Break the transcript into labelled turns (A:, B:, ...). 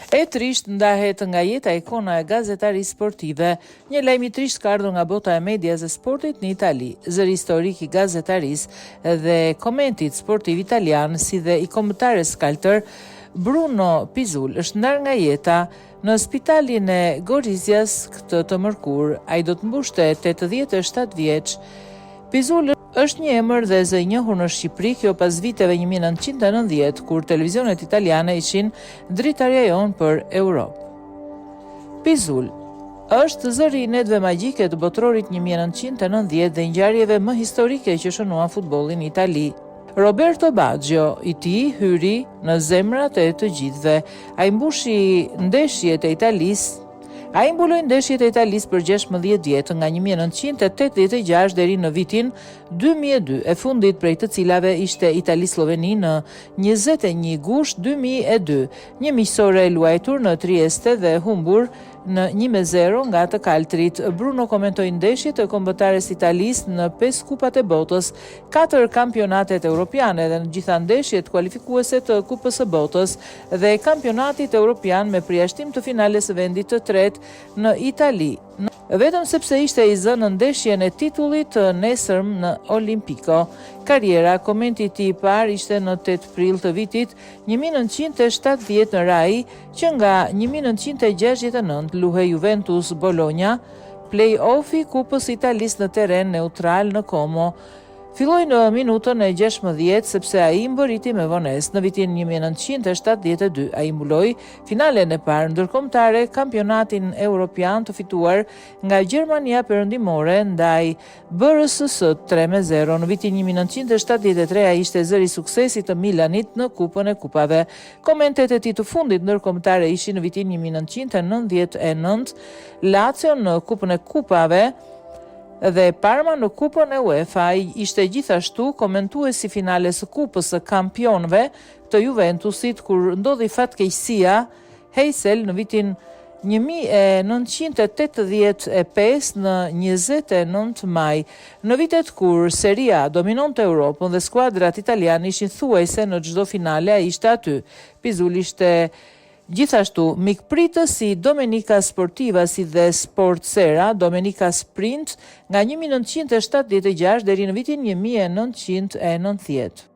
A: E trisht ndahet nga jeta ikona e gazetarisë sportive, një lajm I trisht ka ardhur nga bota e medias e sportit në Itali. Zëri historik I gazetarisë dhe komentit sportiv italian, si dhe I kombëtares skaltër Bruno Pizzul është ndar nga jeta në spitalin e Gorizias këtë të mërkur. Ai do të mbushte 87 vjeç. Pizzul është një emër dhe zë I njohur në Shqipëri, kjo pas viteve 1990, kur televizionet italiane ishin dritarja jon për Europë. Pizzul është zëri I netëve magjike të botrorit 1990 dhe ngjarjeve më historike që shënuan futbollin në Itali. Roberto Baggio I tij hyri në zemrat e të gjithëve. Ai mbushi ndeshjet e Italisë. Ai mbuloi ndeshjet e Italisë për 16 vjet, nga 1986 deri në vitin 2002, e fundit prej të cilave ishte Itali-Sloveni në 21 gusht 2002, një miqësore e luajtur në Trieste dhe humbur në 1-0 nga të kaltrit. Bruno komentoi ndeshjet e kombëtares Italisë në 5 kupat e botës, 4 kampionatet europiane dhe në gjitha ndeshjet kualifikuese të Kupës së Botës dhe kampionatit europian me përjashtim të finales së vendit të tretë në Itali, vetëm sepse ishte I zënë në ndeshjen e titullit të nesërm në Olimpiko. Karriera, komenti I tij I parë ishte në 8 prill të vitit 1970 në Rai, që nga 1969 luhej Juventus Bologna, play-offi Kupës Italisë në terren neutral në Como. Filloi në minutën e 16 sepse ai mbërriti me vonesë. Në vitin 1972 ai mbuloi finalen e parë ndërkombëtare, kampionatin europian të fituar nga Gjermania Perëndimore ndaj BRSS 3-0. Në vitin 1973 ai ishte zëri I suksesit të Milanit në Kupën e Kupave. Komentet e tij të fundit ndërkombëtare ishin në vitin 1999, Lazio në Kupën e Kupave dhe Parma në Kupën e UEFA. Ai ishte gjithashtu komentuesi finales së Kupës së Kampionëve të Juventusit, kur ndodhi fatkeqësia Heysel në vitin 1985 në 29 maj. Në vitet kur Serie A dominonte Europën dhe skuadrat italiane ishin thuajse në çdo finale, ai ishte aty. Pizzul ishte gjithashtu mikpritës I Domenica Sportiva si dhe Sportsera, Domenica Sprint nga 1976 deri në vitin 1990.